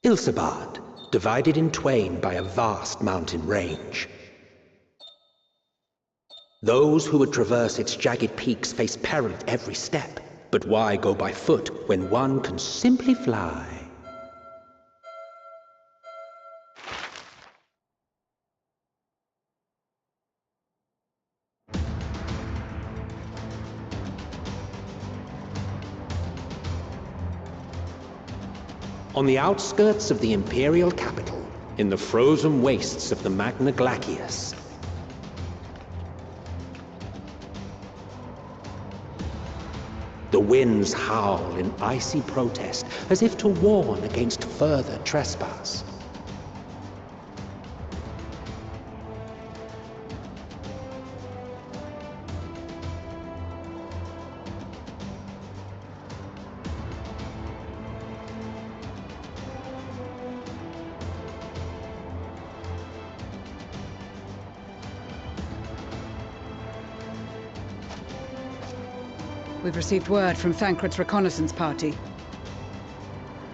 Ilsabard, divided in twain by a vast mountain range. Those who would traverse its jagged peaks face peril at every step, but why go by foot when one can simply fly? On the outskirts of the Imperial capital, in the frozen wastes of the Magna Glacius, the winds howl in icy protest, as if to warn against further trespass. We've received word from Thancred's reconnaissance party.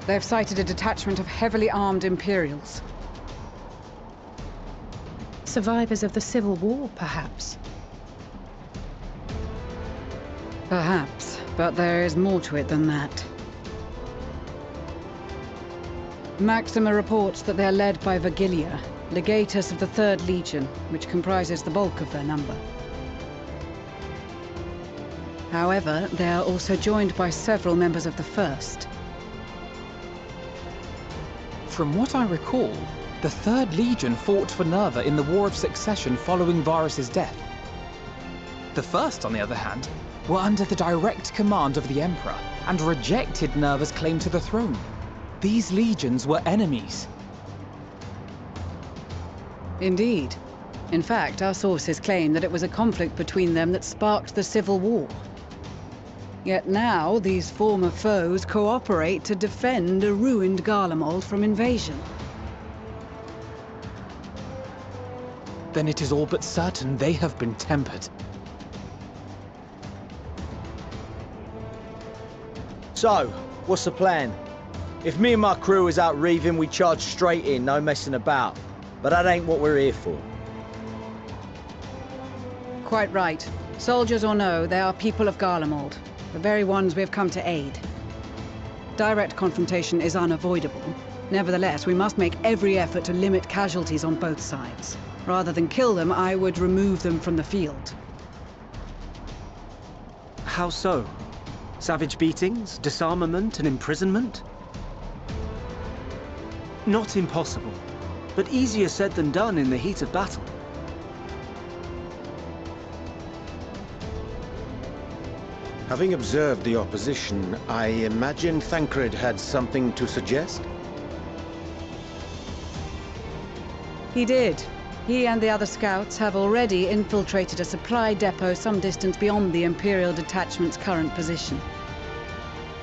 They've sighted a detachment of heavily armed Imperials. Survivors of the Civil War, perhaps? Perhaps, but there is more to it than that. Maxima reports that they're led by Vergilia, legatus of the 3rd Legion, which comprises the bulk of their number. However, they are also joined by several members of the 1st. From what I recall, the 3rd Legion fought for Nerva in the War of Succession following Varus's death. The 1st, on the other hand, were under the direct command of the Emperor and rejected Nerva's claim to the throne. These legions were enemies. Indeed. In fact, our sources claim that it was a conflict between them that sparked the Civil War. Yet now, these former foes cooperate to defend a ruined Garlemald from invasion. Then it is all but certain they have been tempered. So, what's the plan? If me and my crew is out reaving, we charge straight in, no messing about. But that ain't what we're here for. Quite right. Soldiers or no, they are people of Garlemald. The very ones we have come to aid. Direct confrontation is unavoidable. Nevertheless, we must make every effort to limit casualties on both sides. Rather than kill them, I would remove them from the field. How so? Savage beatings, disarmament, and imprisonment? Not impossible, but easier said than done in the heat of battle. Having observed the opposition, I imagine Thancred had something to suggest? He did. He and the other scouts have already infiltrated a supply depot some distance beyond the Imperial detachment's current position.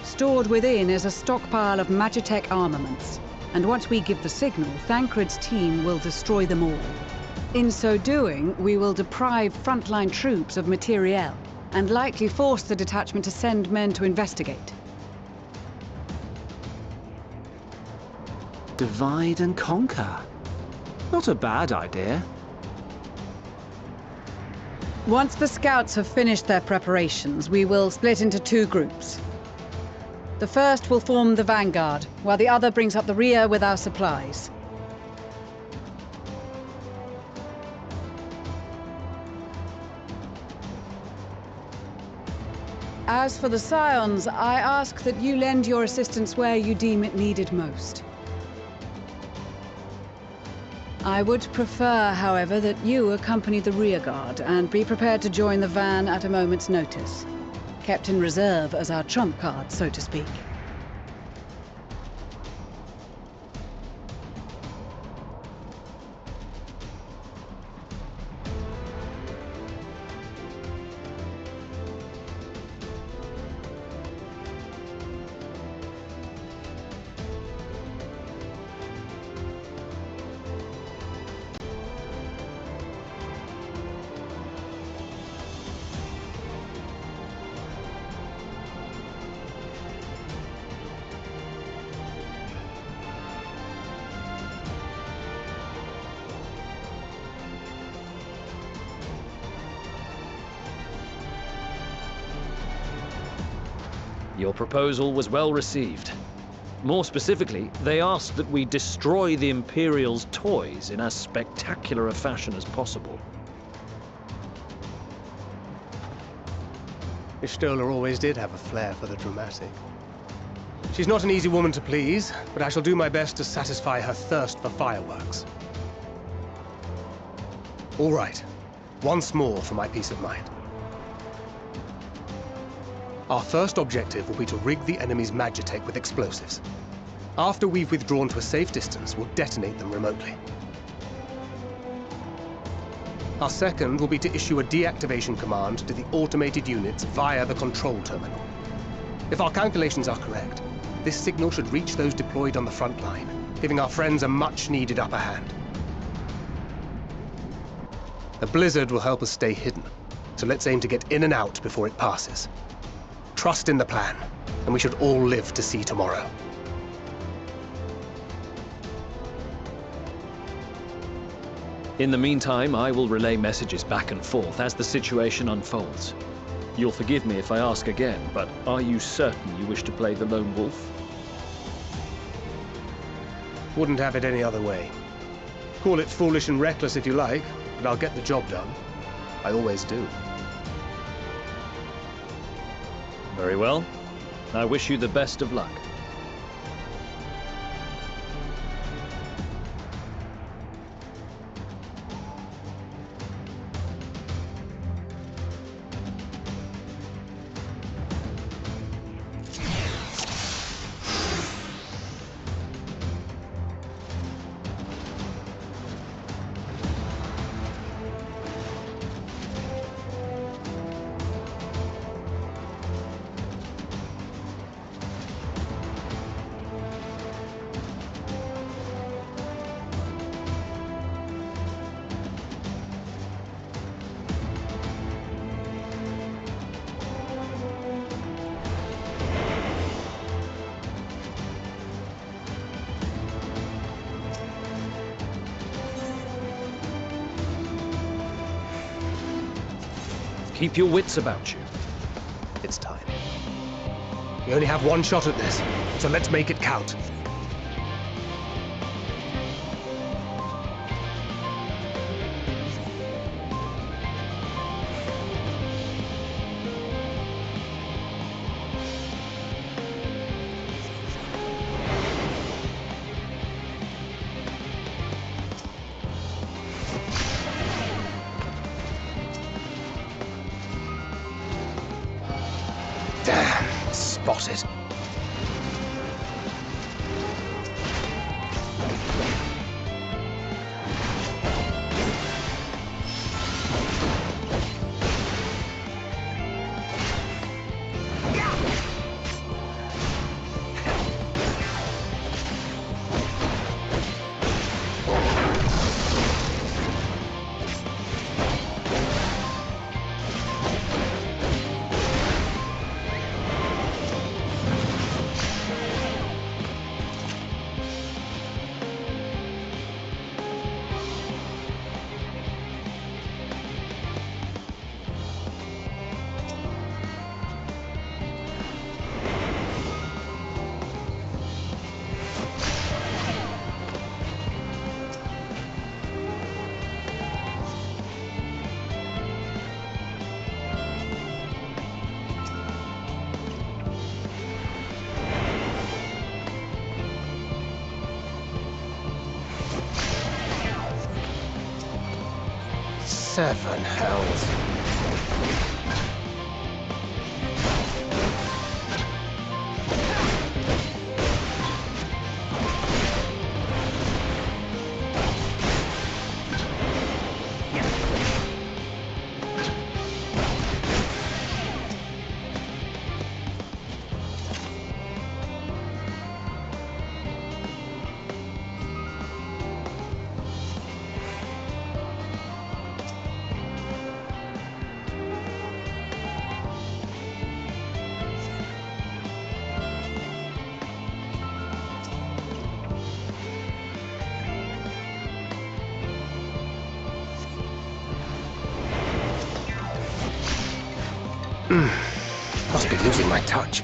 Stored within is a stockpile of Magitech armaments, and once we give the signal, Thancred's team will destroy them all. In so doing, we will deprive frontline troops of materiel, and likely force the detachment to send men to investigate. Divide and conquer. Not a bad idea. Once the scouts have finished their preparations, we will split into 2 groups. The first will form the vanguard, while the other brings up the rear with our supplies. As for the Scions, I ask that you lend your assistance where you deem it needed most. I would prefer, however, that you accompany the rearguard and be prepared to join the van at a moment's notice. Kept in reserve as our trump card, so to speak. Your proposal was well received. More specifically, they asked that we destroy the Imperial's toys in as spectacular a fashion as possible. Ishtola always did have a flair for the dramatic. She's not an easy woman to please, but I shall do my best to satisfy her thirst for fireworks. All right, once more for my peace of mind. Our first objective will be to rig the enemy's Magitech with explosives. After we've withdrawn to a safe distance, we'll detonate them remotely. Our second will be to issue a deactivation command to the automated units via the control terminal. If our calculations are correct, this signal should reach those deployed on the front line, giving our friends a much-needed upper hand. The blizzard will help us stay hidden, so let's aim to get in and out before it passes. Trust in the plan, and we should all live to see tomorrow. In the meantime, I will relay messages back and forth as the situation unfolds. You'll forgive me if I ask again, but are you certain you wish to play the lone wolf? Wouldn't have it any other way. Call it foolish and reckless if you like, but I'll get the job done. I always do. Very well. I wish you the best of luck. Keep your wits about you. It's time. We only have one shot at this, so let's make it count. Damn, spotted. Seven hells. Must be losing my touch.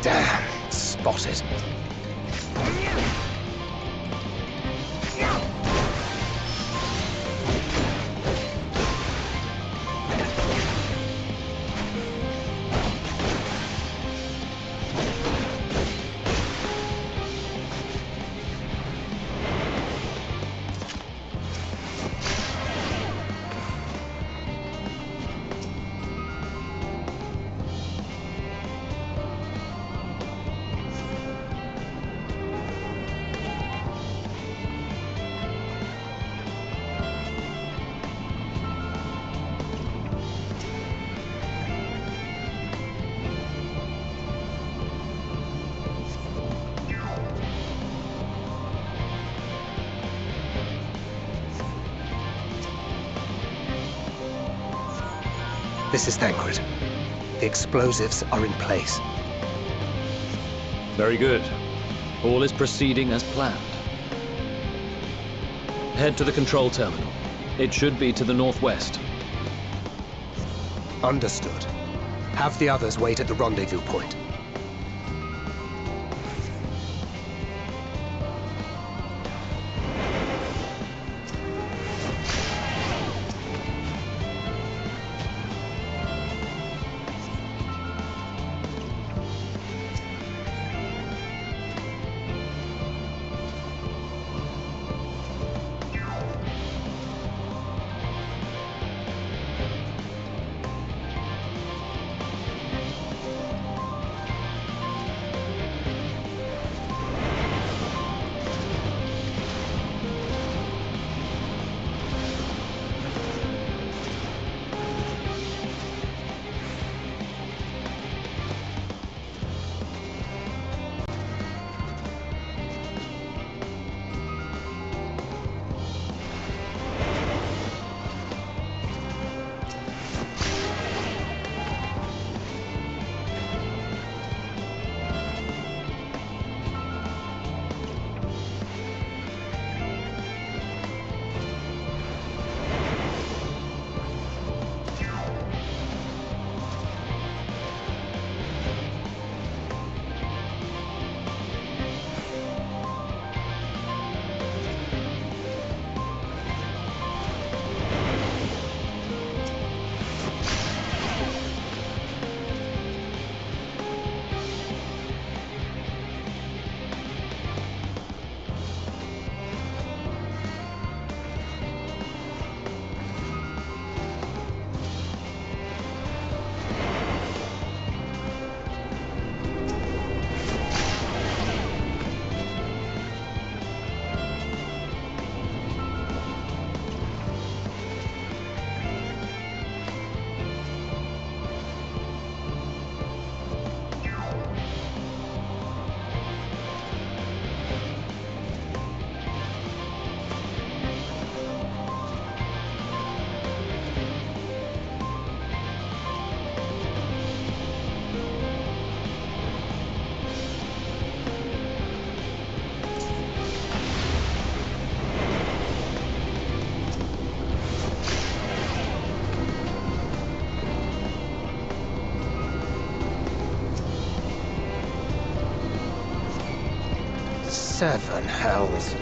Damn, spotted. This is Thancred. The explosives are in place. Very good. All is proceeding as planned. Head to the control terminal. It should be to the northwest. Understood. Have the others wait at the rendezvous point. Seven hells.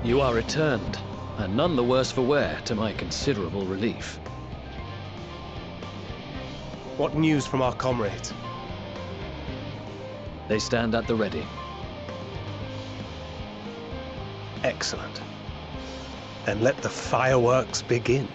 You are returned, and none the worse for wear, to my considerable relief. What news from our comrades? They stand at the ready. Excellent. Then let the fireworks begin.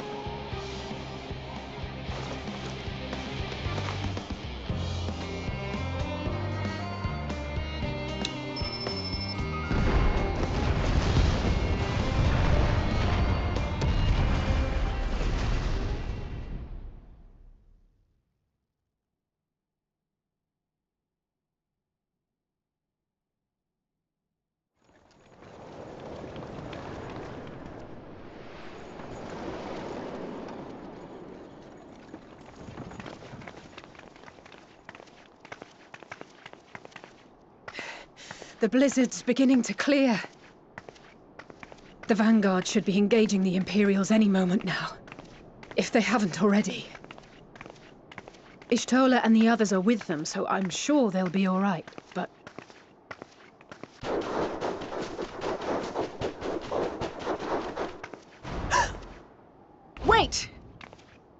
The blizzard's beginning to clear. The Vanguard should be engaging the Imperials any moment now, if they haven't already. Ishtola and the others are with them, so I'm sure they'll be all right, but... Wait!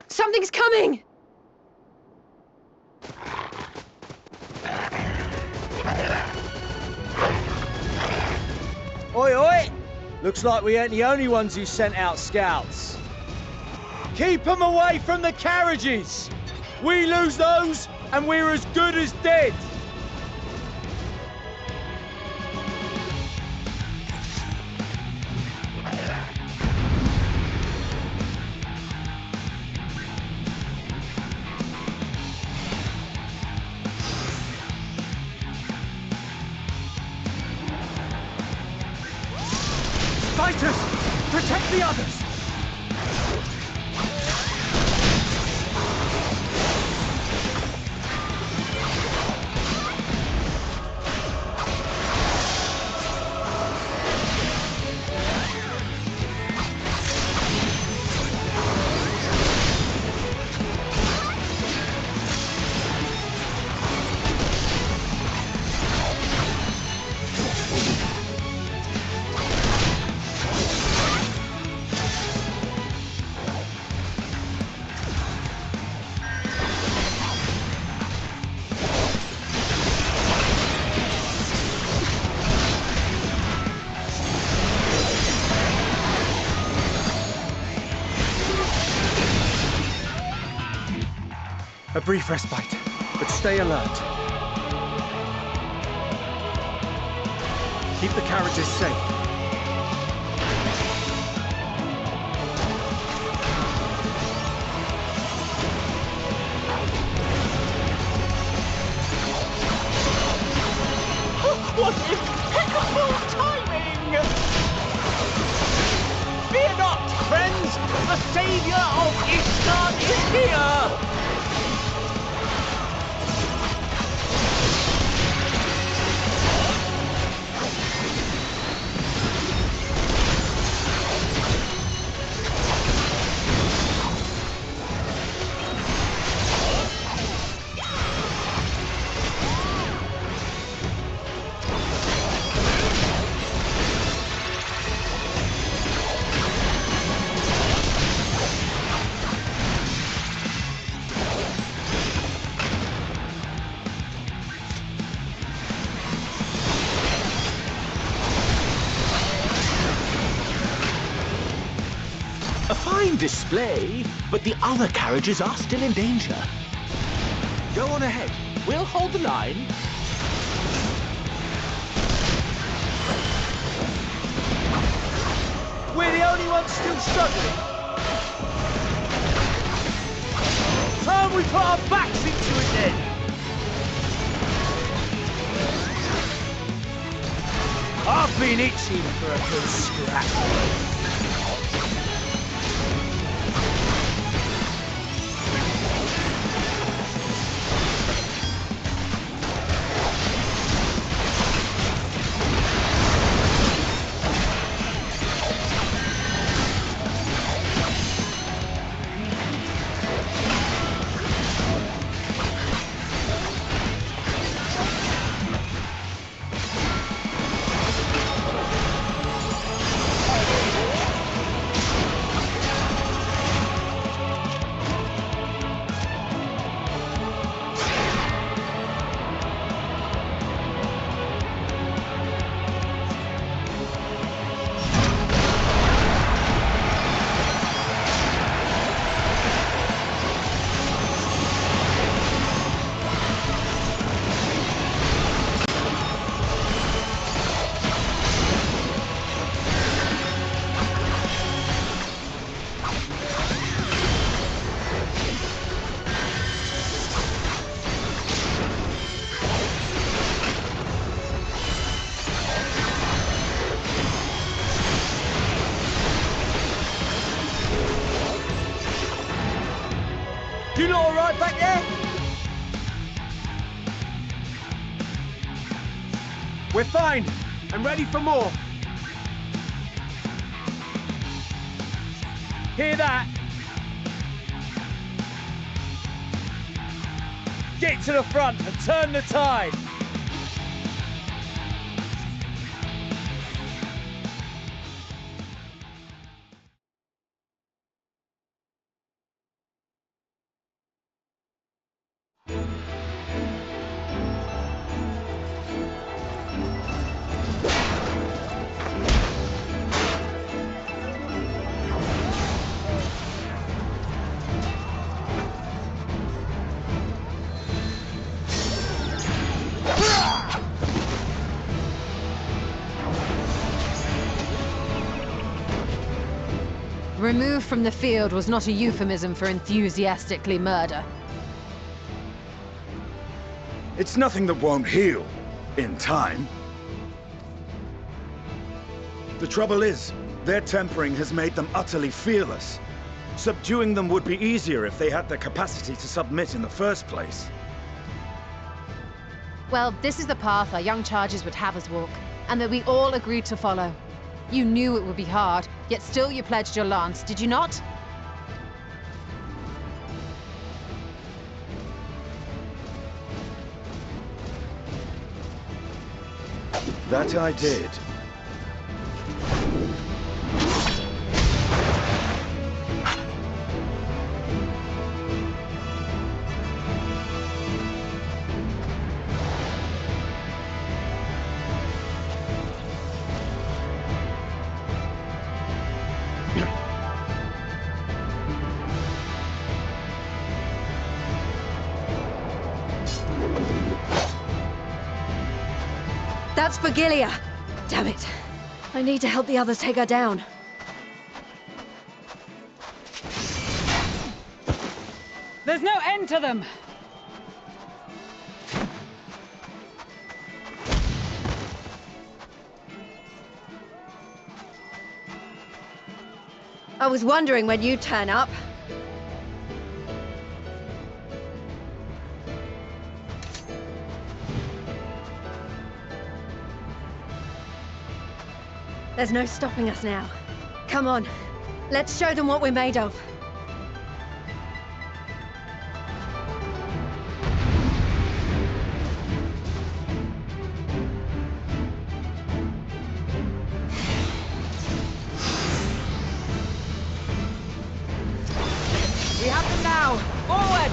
Something's coming! Oi, oi! Looks like we ain't the only ones who sent out scouts. Keep them away from the carriages! We lose those, and we're as good as dead! Fighters! Protect the others! A brief respite, but stay alert. Keep the carriages safe. What impeccable timing! Fear not, friends! The savior of Ishtar is here! A fine display, but the other carriages are still in danger. Go on ahead. We'll hold the line. We're the only ones still struggling. Time we put our backs into it then. I've been itching for a good scrap. You lot all right back there? We're fine. I'm ready for more. Hear that? Get to the front and turn the tide. Removed from the field was not a euphemism for enthusiastically murder. It's nothing that won't heal. In time. The trouble is, their tempering has made them utterly fearless. Subduing them would be easier if they had the capacity to submit in the first place. Well, this is the path our young charges would have us walk, and that we all agreed to follow. You knew it would be hard, yet still you pledged your lance, did you not? That I did. That's Vigilia! Damn it. I need to help the others take her down. There's no end to them! I was wondering when you'd turn up. There's no stopping us now. Come on, let's show them what we're made of. We have them now! Forward!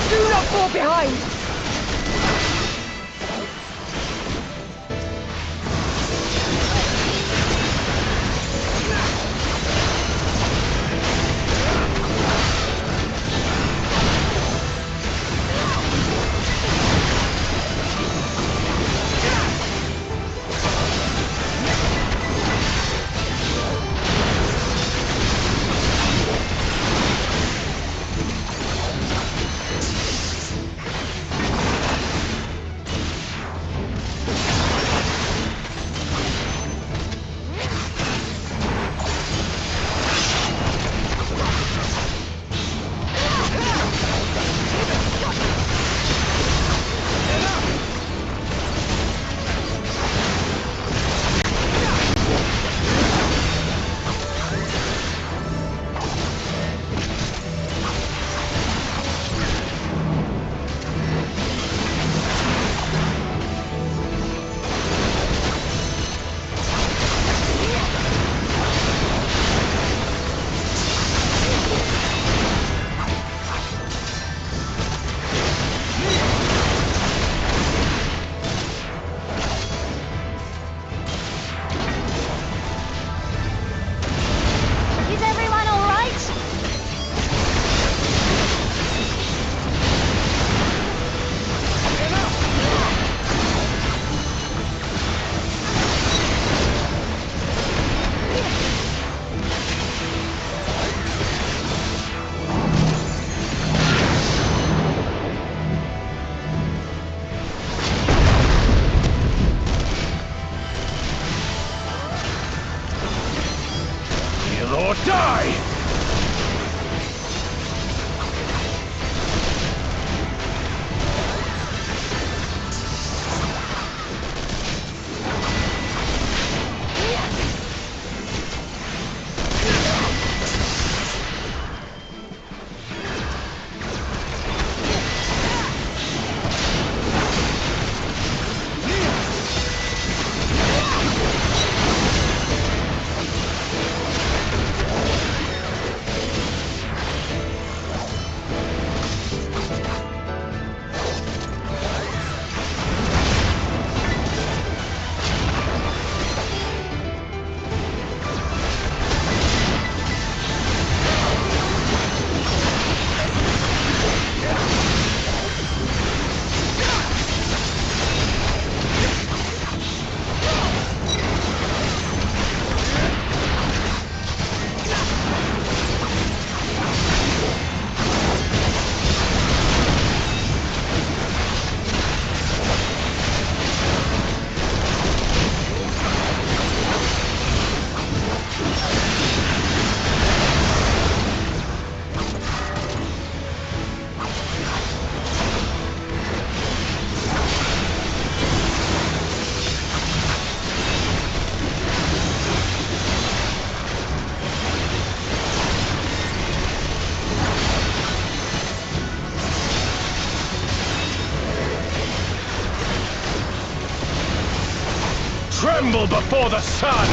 Do not fall behind! or die! Tremble before the sun!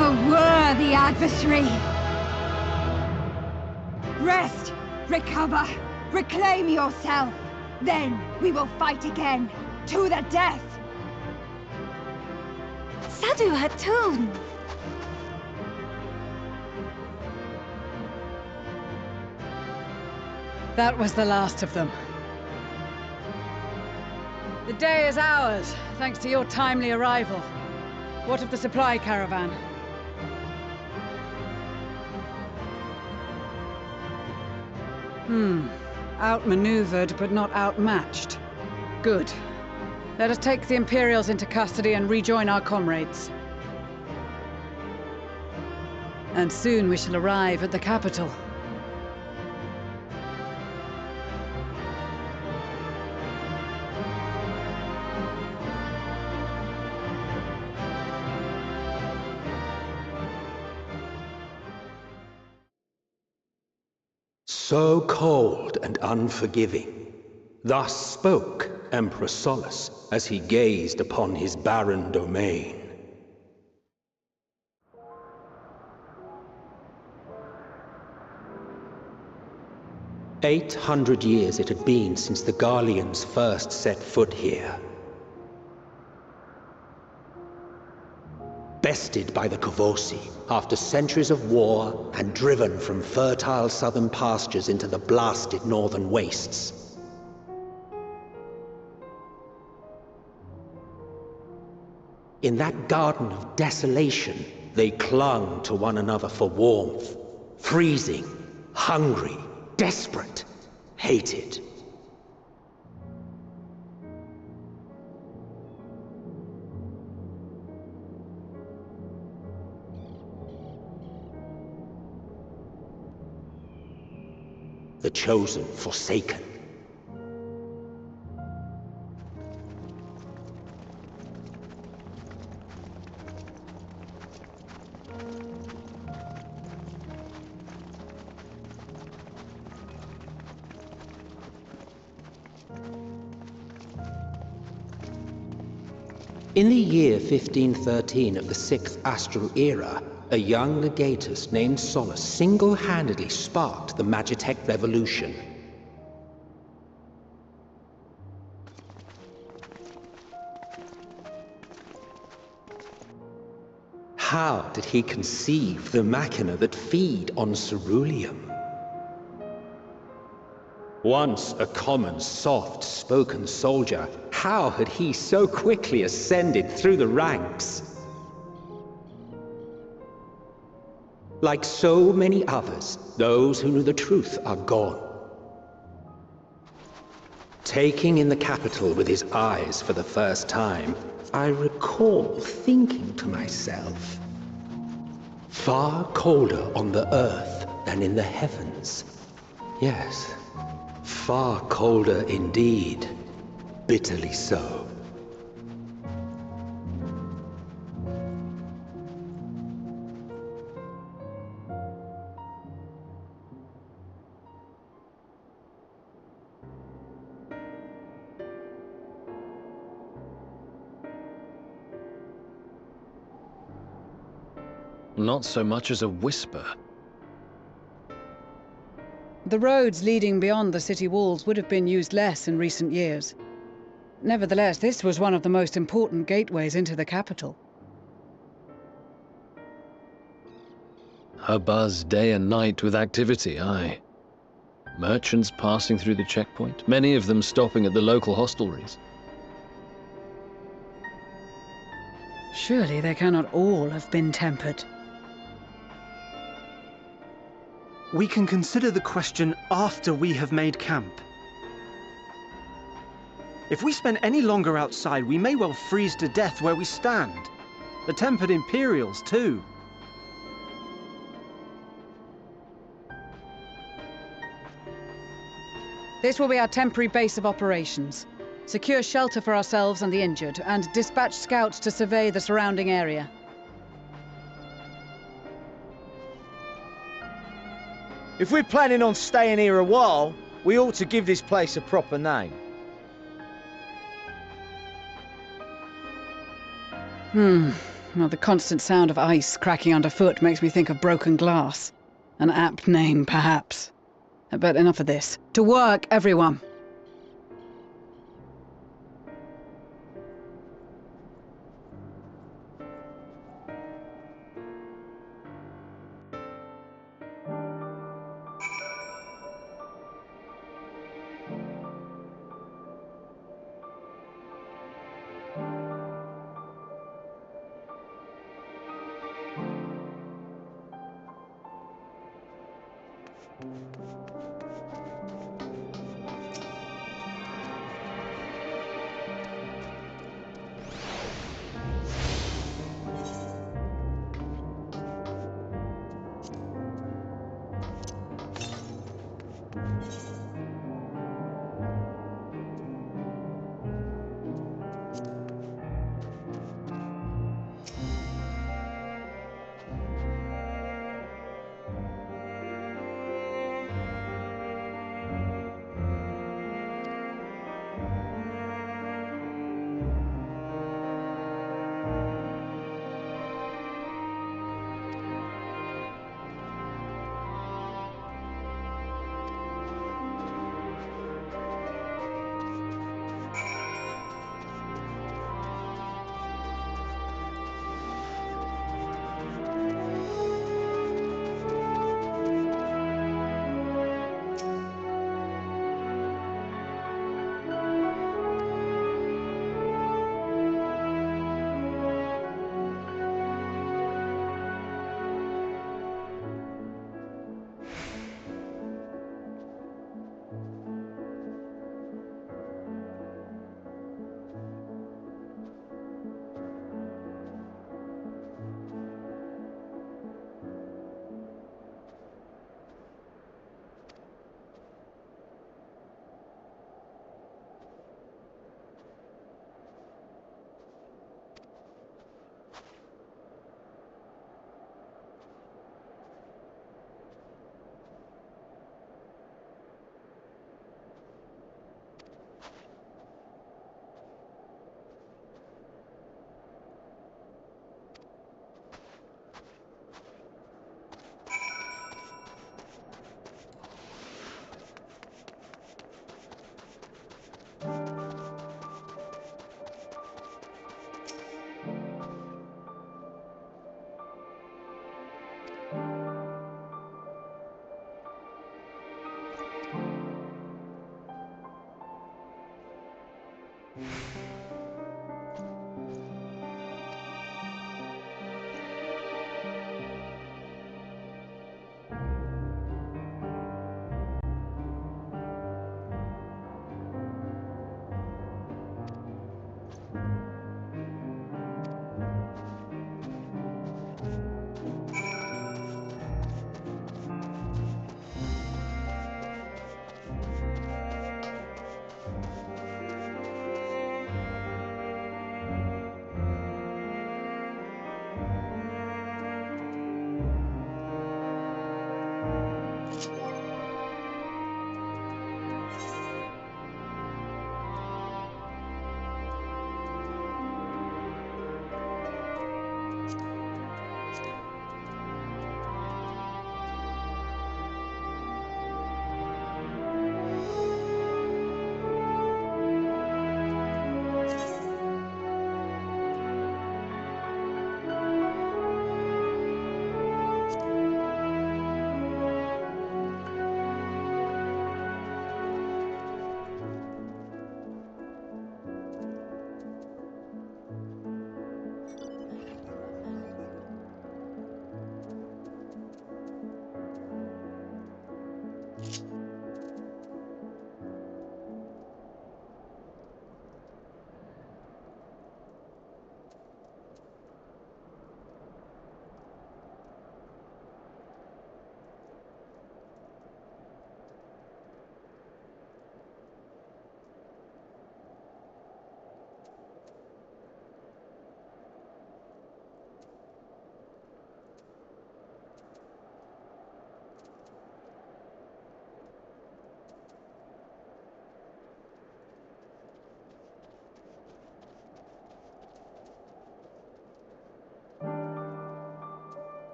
A worthy adversary! Rest, recover, reclaim yourself! Then we will fight again, to the death! Sadu Hatun! That was the last of them. The day is ours, thanks to your timely arrival. What of the supply caravan? Outmaneuvered, but not outmatched. Good. Let us take the Imperials into custody and rejoin our comrades. And soon we shall arrive at the capital. So cold and unforgiving. Thus spoke Emperor Solus as he gazed upon his barren domain. "800 years it had been since the Garleans first set foot here. Bested by the Kavosi after centuries of war and driven from fertile southern pastures into the blasted northern wastes. In that garden of desolation, they clung to one another for warmth, freezing, hungry, desperate, hated. The chosen forsaken. In the year 1513 of the 6th Astral Era, a young legatus named Solus single-handedly sparked the Magitech Revolution. How did he conceive the machina that feed on ceruleum? Once a common, soft-spoken soldier, how had he so quickly ascended through the ranks? Like so many others, those who knew the truth are gone. Taking in the capital with his eyes for the first time, I recall thinking to myself, far colder on the earth than in the heavens. Yes, far colder indeed. Bitterly so. Not so much as a whisper. The roads leading beyond the city walls would have been used less in recent years. Nevertheless, this was one of the most important gateways into the capital. A buzz day and night with activity, aye. Merchants passing through the checkpoint, many of them stopping at the local hostelries. Surely they cannot all have been tempered. We can consider the question after we have made camp. If we spend any longer outside, we may well freeze to death where we stand. The tempered Imperials, too. This will be our temporary base of operations. Secure shelter for ourselves and the injured, and dispatch scouts to survey the surrounding area. If we're planning on staying here a while, we ought to give this place a proper name. Well, the constant sound of ice cracking underfoot makes me think of broken glass. An apt name, perhaps. But enough of this. To work, everyone!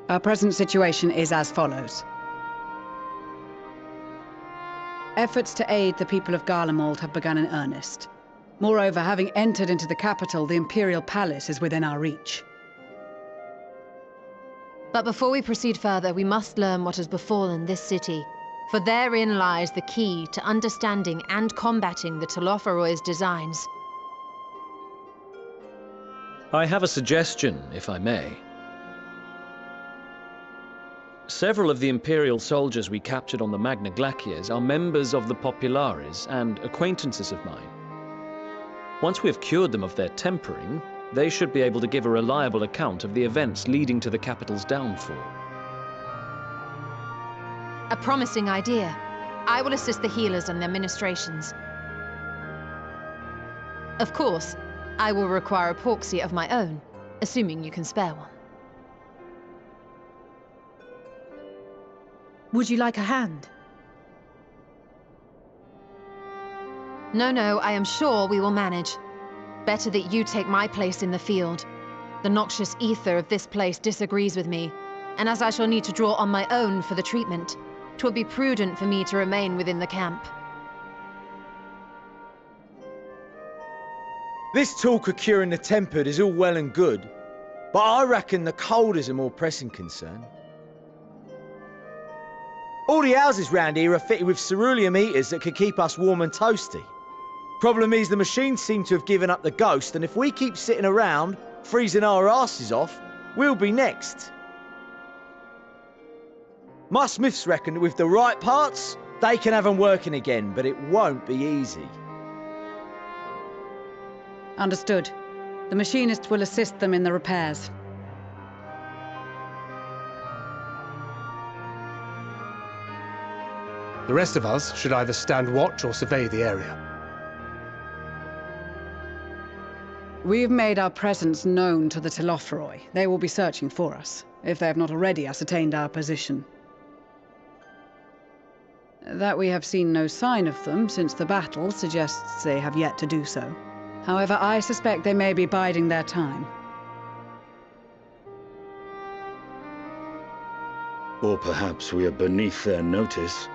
Our present situation is as follows. Efforts to aid the people of Garlemald have begun in earnest. Moreover, having entered into the capital, the Imperial Palace is within our reach. But before we proceed further, we must learn what has befallen this city, for therein lies the key to understanding and combating the Telophoroid's designs. I have a suggestion, if I may. Several of the Imperial soldiers we captured on the Magna Glaciers are members of the Populares and acquaintances of mine. Once we have cured them of their tempering, they should be able to give a reliable account of the events leading to the capital's downfall. A promising idea. I will assist the healers and their ministrations. Of course, I will require a proxy of my own, assuming you can spare one. Would you like a hand? No, I am sure we will manage. Better that you take my place in the field. The noxious ether of this place disagrees with me, and as I shall need to draw on my own for the treatment, 'twill be prudent for me to remain within the camp. This talk of curing the tempered is all well and good, but I reckon the cold is a more pressing concern. All the houses round here are fitted with ceruleum heaters that could keep us warm and toasty. Problem is, the machines seem to have given up the ghost, and if we keep sitting around, freezing our asses off, we'll be next. My smiths reckon that with the right parts, they can have them working again, but it won't be easy. Understood. The machinists will assist them in the repairs. The rest of us should either stand watch or survey the area. We've made our presence known to the Telophoroi. They will be searching for us, if they have not already ascertained our position. That we have seen no sign of them since the battle suggests they have yet to do so. However, I suspect they may be biding their time. Or perhaps we are beneath their notice.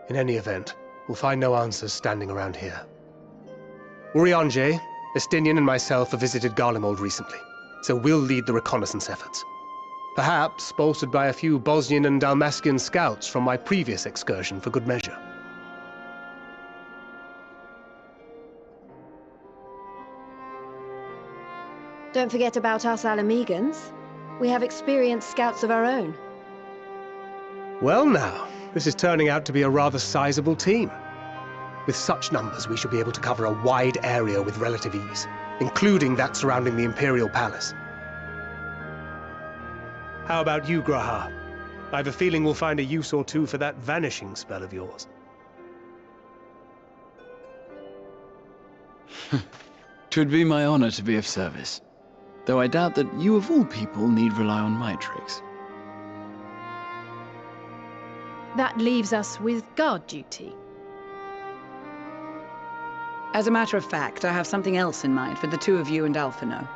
In any event, we'll find no answers standing around here. Urianger, Estinian and myself have visited Garlemald recently, so we'll lead the reconnaissance efforts. Perhaps bolstered by a few Bosnian and Dalmatian scouts from my previous excursion for good measure. Don't forget about us Alamegans. We have experienced scouts of our own. Well now, this is turning out to be a rather sizable team. With such numbers, we should be able to cover a wide area with relative ease, including that surrounding the Imperial Palace. How about you, Graha? I have a feeling we'll find a use or two for that vanishing spell of yours. 'Twould be my honor to be of service, though I doubt that you of all people need rely on my tricks. That leaves us with guard duty. As a matter of fact, I have something else in mind for the two of you and Alphino.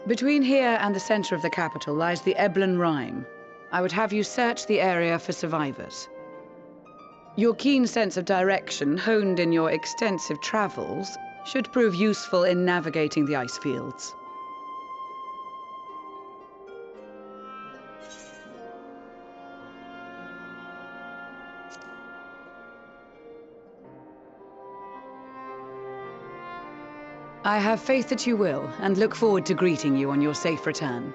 Between here and the center of the capital lies the Eblan Rime. I would have you search the area for survivors. Your keen sense of direction, honed in your extensive travels, should prove useful in navigating the ice fields. I have faith that you will, and look forward to greeting you on your safe return.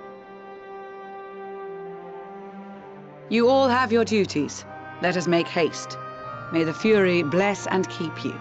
You all have your duties. Let us make haste. May the Fury bless and keep you.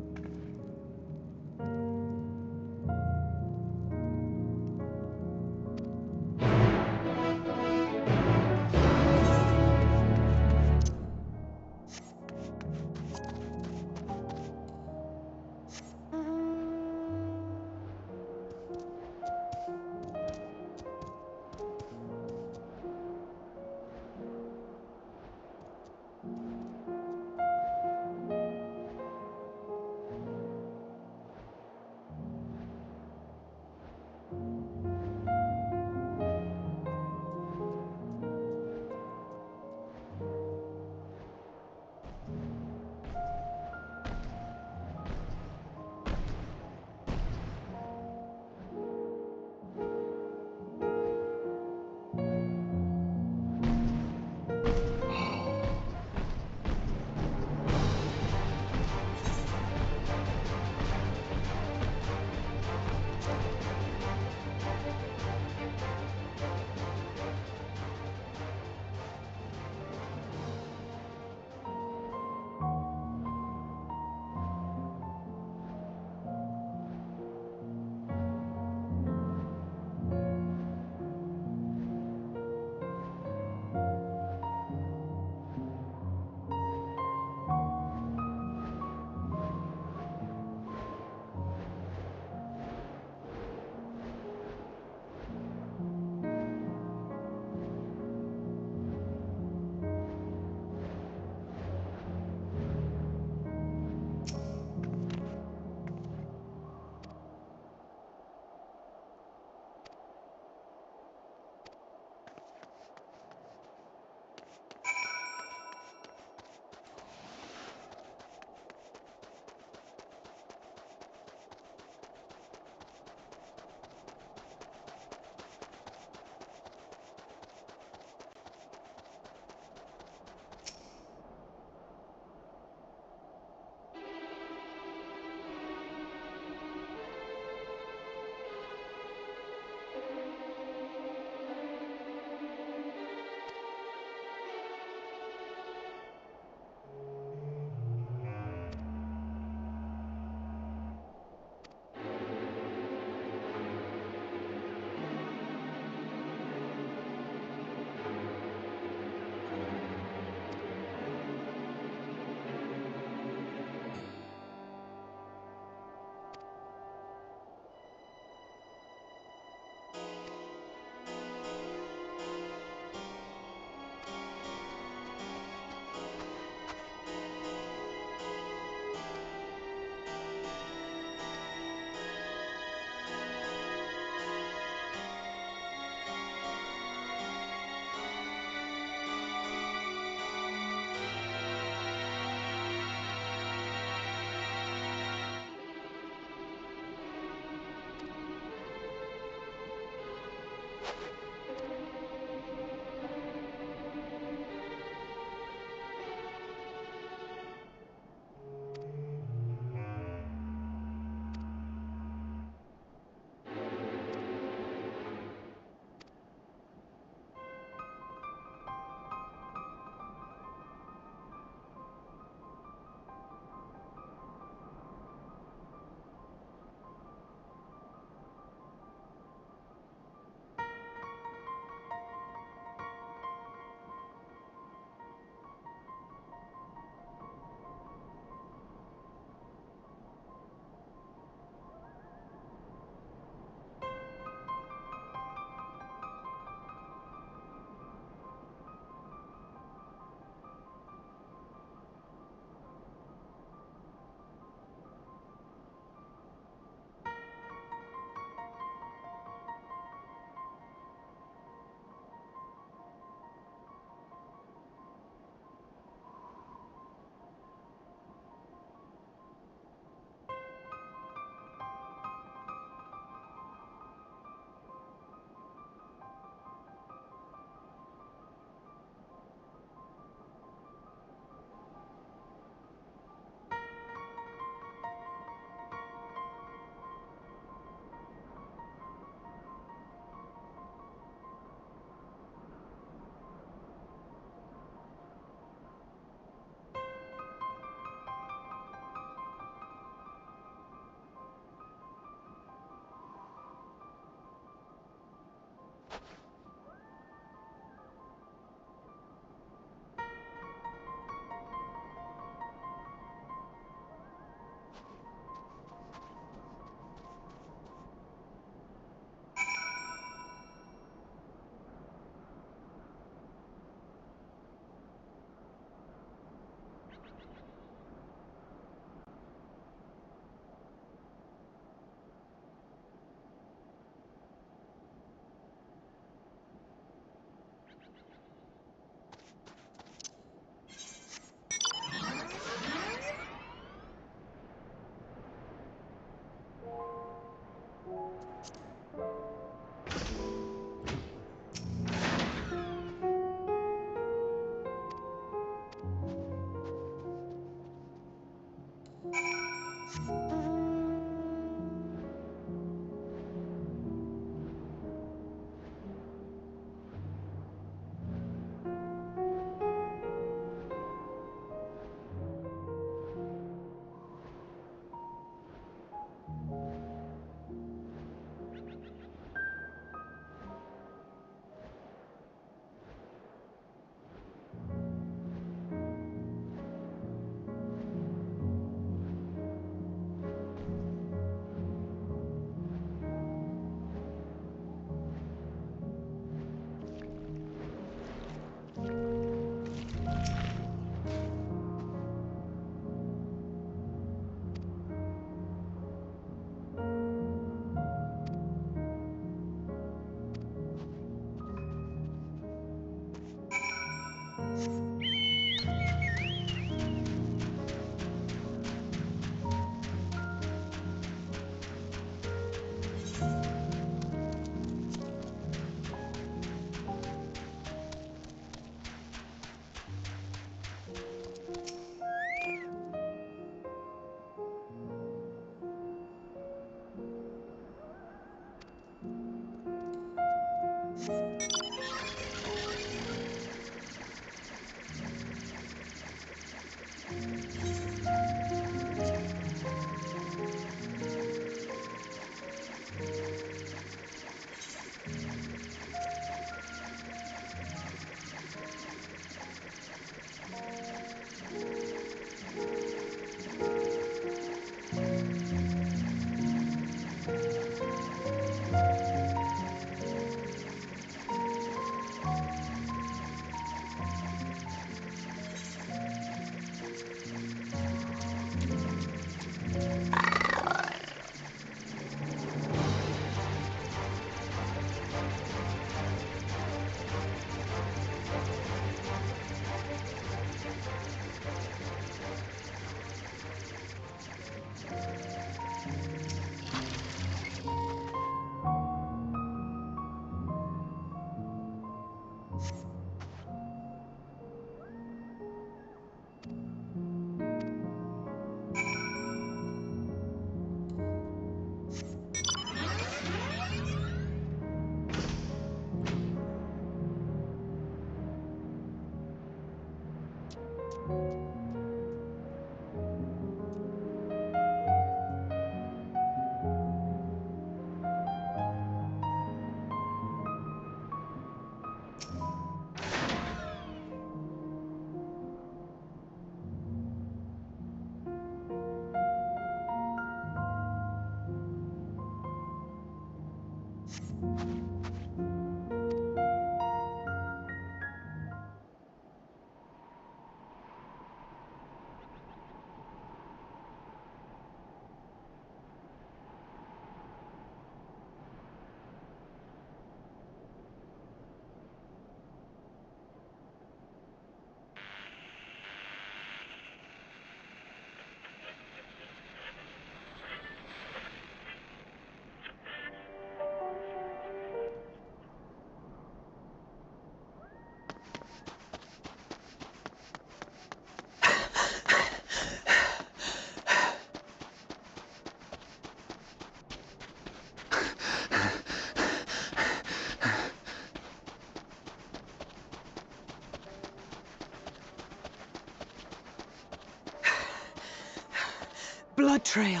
Blood trail.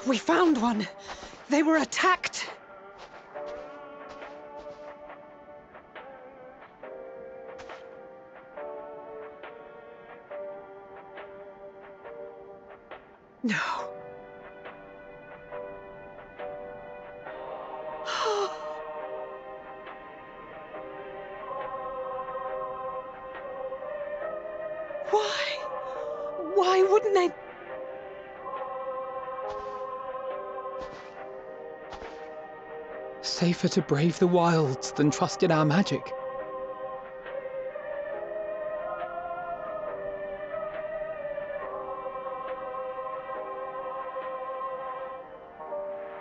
We found one. They were attacked. No. Why? Why wouldn't they? Safer to brave the wilds than trust in our magic.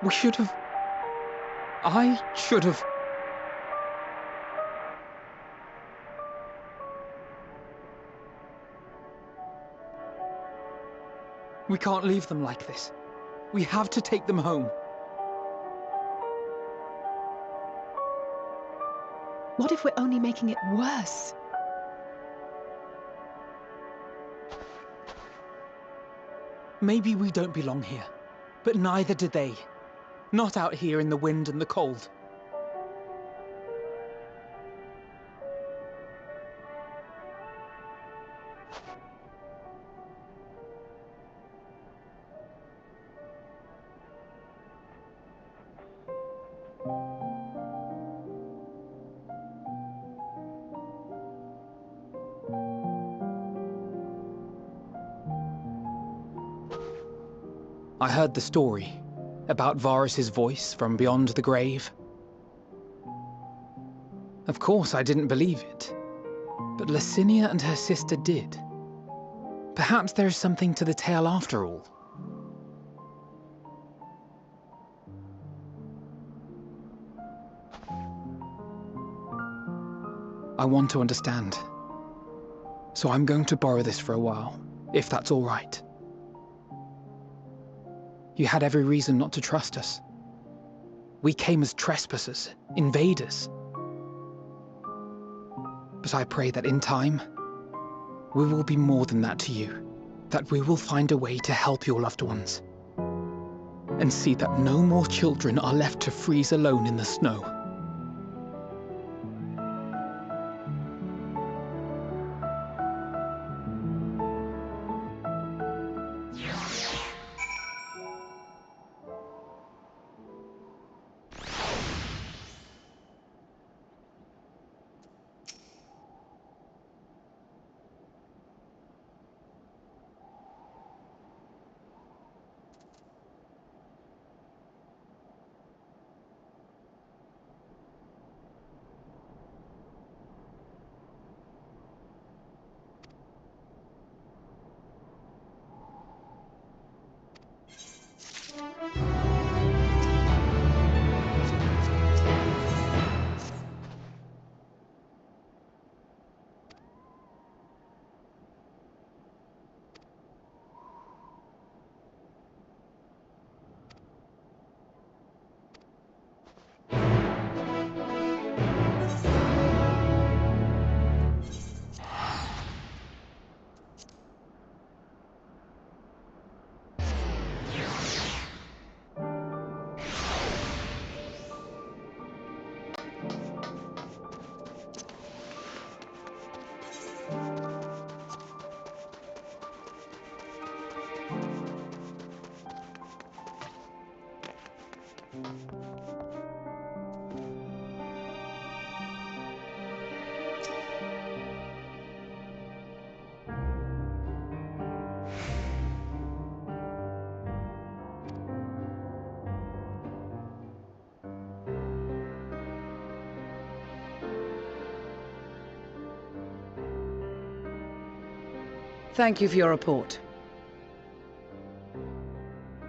We should have... I should have... We can't leave them like this. We have to take them home. What if we're only making it worse? Maybe we don't belong here, but neither do they. Not out here in the wind and the cold. I heard the story about Varys' voice from beyond the grave. Of course, I didn't believe it, but Licinia and her sister did. Perhaps there is something to the tale after all. I want to understand, so I'm going to borrow this for a while, if that's all right. You had every reason not to trust us. We came as trespassers, invaders. But I pray that in time, we will be more than that to you. That we will find a way to help your loved ones. And see that no more children are left to freeze alone in the snow. Thank you for your report.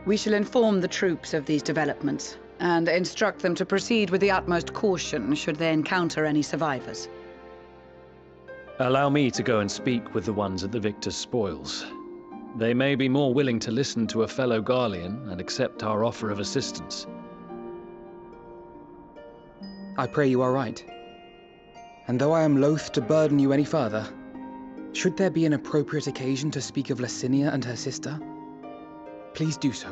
We shall inform the troops of these developments and instruct them to proceed with the utmost caution should they encounter any survivors. Allow me to go and speak with the ones at the victor's spoils. They may be more willing to listen to a fellow Garlean and accept our offer of assistance. I pray you are right. And though I am loath to burden you any further, should there be an appropriate occasion to speak of Licinia and her sister, please do so.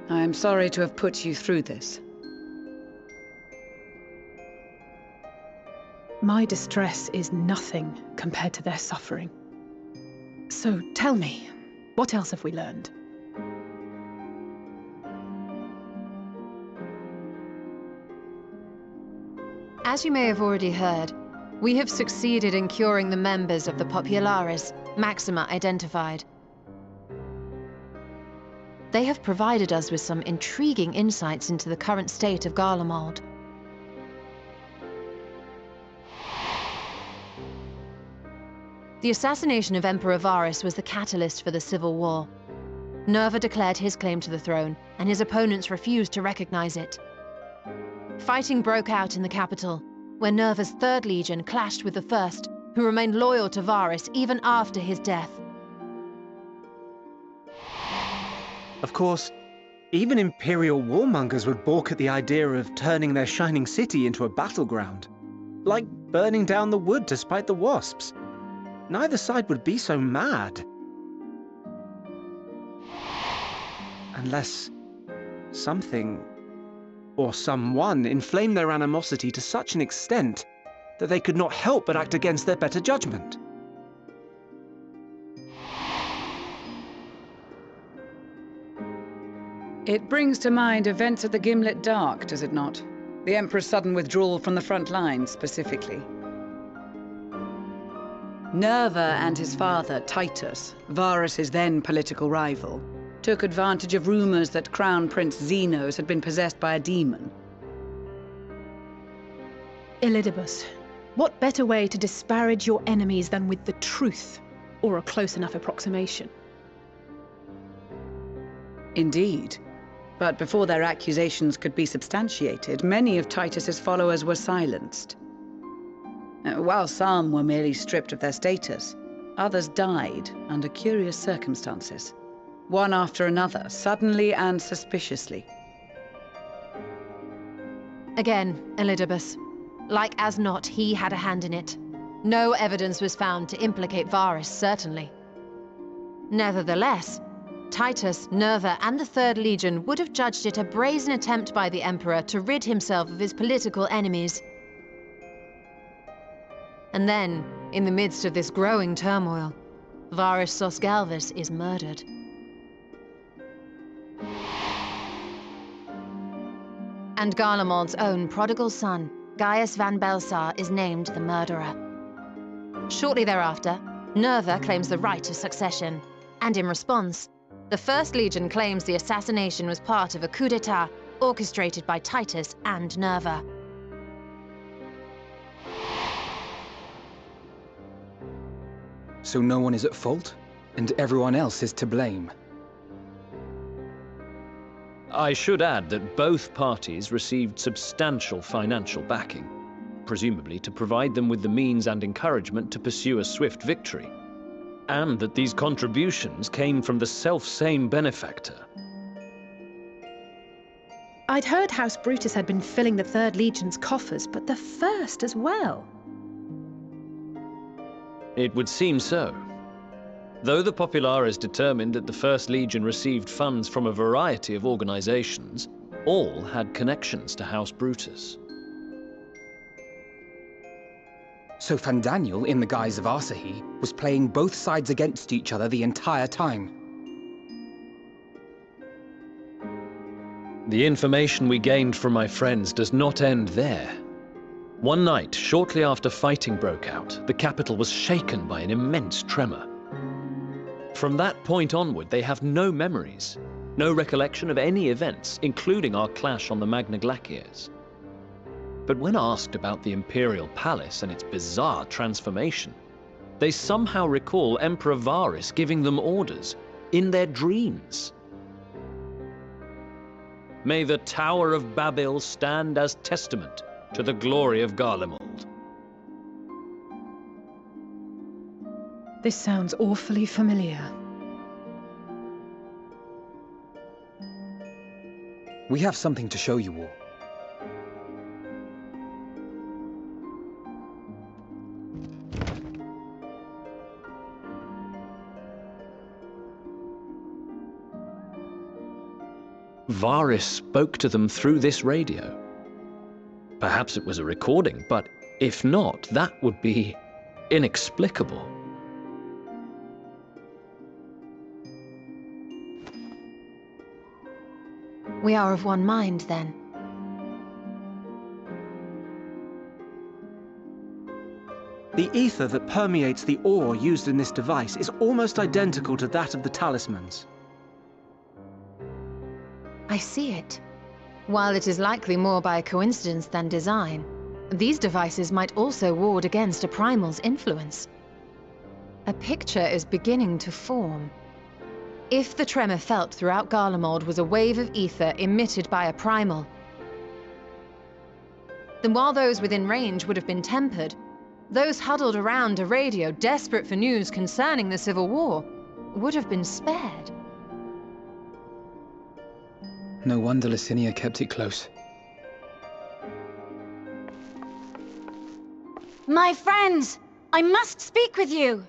I am sorry to have put you through this. My distress is nothing compared to their suffering. So tell me, what else have we learned? As you may have already heard, we have succeeded in curing the members of the Populares, Maxima identified. They have provided us with some intriguing insights into the current state of Garlemald. The assassination of Emperor Varys was the catalyst for the civil war. Nerva declared his claim to the throne, and his opponents refused to recognize it. Fighting broke out in the capital, where Nerva's Third Legion clashed with the First, who remained loyal to Varus even after his death. Of course, even Imperial warmongers would balk at the idea of turning their shining city into a battleground. Like burning down the wood to spite the wasps. Neither side would be so mad. Unless something or someone inflamed their animosity to such an extent that they could not help but act against their better judgment. It brings to mind events at the Gimlet Dark, does it not? The Emperor's sudden withdrawal from the front lines, specifically. Nerva and his father, Titus, Varus's then political rival, took advantage of rumors that Crown Prince Xenos had been possessed by a demon. Elidibus, what better way to disparage your enemies than with the truth, or a close enough approximation? Indeed. But before their accusations could be substantiated, many of Titus's followers were silenced. While some were merely stripped of their status, others died under curious circumstances. One after another, suddenly and suspiciously. Again, Elidibus. Like as not, he had a hand in it. No evidence was found to implicate Varus, certainly. Nevertheless, Titus, Nerva, and the Third Legion would have judged it a brazen attempt by the Emperor to rid himself of his political enemies. And then, in the midst of this growing turmoil, Varus Sosgalvus is murdered. And Garlemald's own prodigal son, Gaius van Belsar, is named the murderer. Shortly thereafter, Nerva claims the right of succession, and in response, the First Legion claims the assassination was part of a coup d'etat orchestrated by Titus and Nerva. So no one is at fault, and everyone else is to blame. I should add that both parties received substantial financial backing, presumably to provide them with the means and encouragement to pursue a swift victory. And that these contributions came from the self-same benefactor. I'd heard House Brutus had been filling the Third Legion's coffers, but the First as well. It would seem so. Though the Populares determined that the First Legion received funds from a variety of organizations, all had connections to House Brutus. So Fandaniel, in the guise of Asahi, was playing both sides against each other the entire time. The information we gained from my friends does not end there. One night, shortly after fighting broke out, the capital was shaken by an immense tremor. From that point onward, they have no memories, no recollection of any events, including our clash on the Magna Glaciers. But when asked about the Imperial Palace and its bizarre transformation, they somehow recall Emperor Varus giving them orders in their dreams. May the Tower of Babel stand as testament to the glory of Garlemald. This sounds awfully familiar. We have something to show you all. Varus spoke to them through this radio. Perhaps it was a recording, but if not, that would be inexplicable. We are of one mind, then. The ether that permeates the ore used in this device is almost identical to that of the talismans. I see it. While it is likely more by coincidence than design, these devices might also ward against a primal's influence. A picture is beginning to form. If the tremor felt throughout Garlemald was a wave of ether emitted by a primal, then while those within range would have been tempered, those huddled around a radio desperate for news concerning the Civil War would have been spared. No wonder Licinia kept it close. My friends! I must speak with you!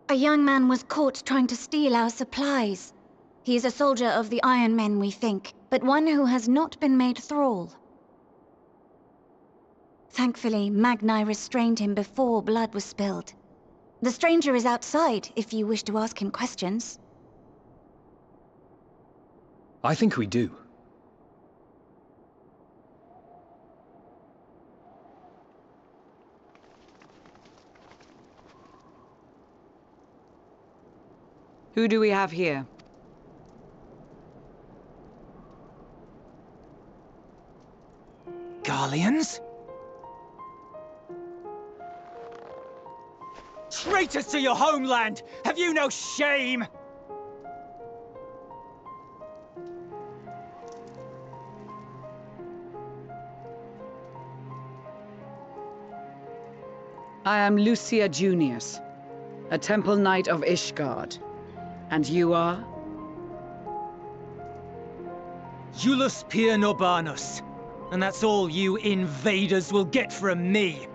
A young man was caught trying to steal our supplies. He is a soldier of the Iron Men, we think, but one who has not been made thrall. Thankfully, Magni restrained him before blood was spilled. The stranger is outside, if you wish to ask him questions. I think we do. Who do we have here? Garleans? Traitors to your homeland! Have you no shame? I am Lucia Junius, a Temple Knight of Ishgard. And you are? Iulus Pier Norbanus. And that's all you invaders will get from me.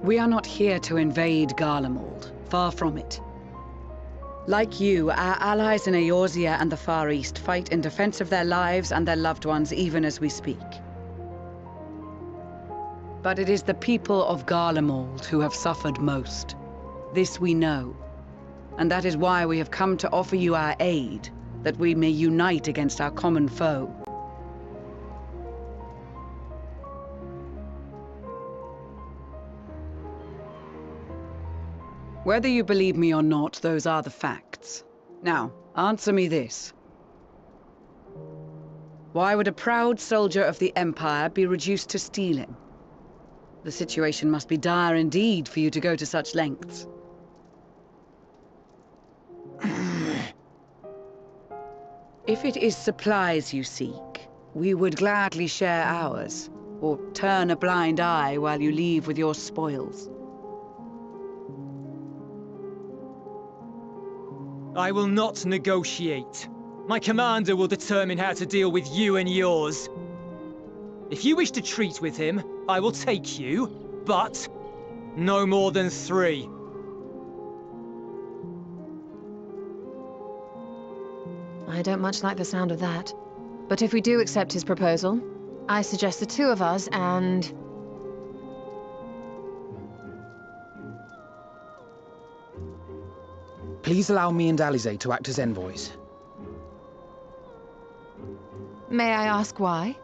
We are not here to invade Garlemald. Far from it. Like you, our allies in Eorzea and the Far East fight in defense of their lives and their loved ones even as we speak. But it is the people of Garlemald who have suffered most. This we know. And that is why we have come to offer you our aid, that we may unite against our common foe. Whether you believe me or not, those are the facts. Now, answer me this. Why would a proud soldier of the Empire be reduced to stealing? The situation must be dire indeed for you to go to such lengths. If it is supplies you seek, we would gladly share ours, or turn a blind eye while you leave with your spoils. I will not negotiate. My commander will determine how to deal with you and yours. If you wish to treat with him, I will take you, but no more than 3. I don't much like the sound of that. But if we do accept his proposal, I suggest the 2 of us and... Please allow me and Alize to act as envoys. May I ask why?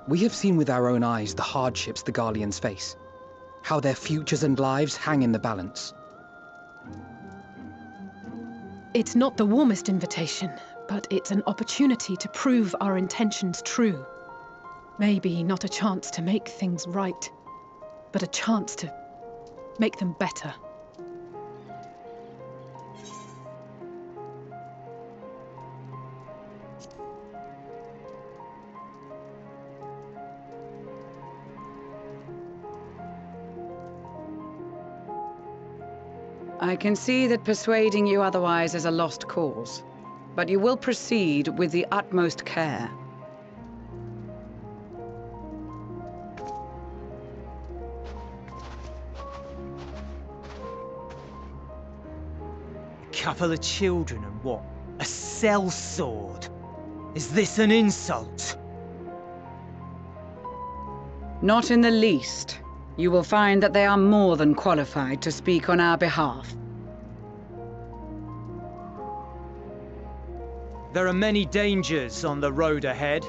We have seen with our own eyes the hardships the Garleans face. How their futures and lives hang in the balance. It's not the warmest invitation, but it's an opportunity to prove our intentions true. Maybe not a chance to make things right, but a chance to make them better. I can see that persuading you otherwise is a lost cause, but you will proceed with the utmost care. Couple of children and what? A sellsword? Is this an insult? Not in the least. You will find that they are more than qualified to speak on our behalf. There are many dangers on the road ahead.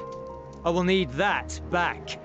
I will need that back.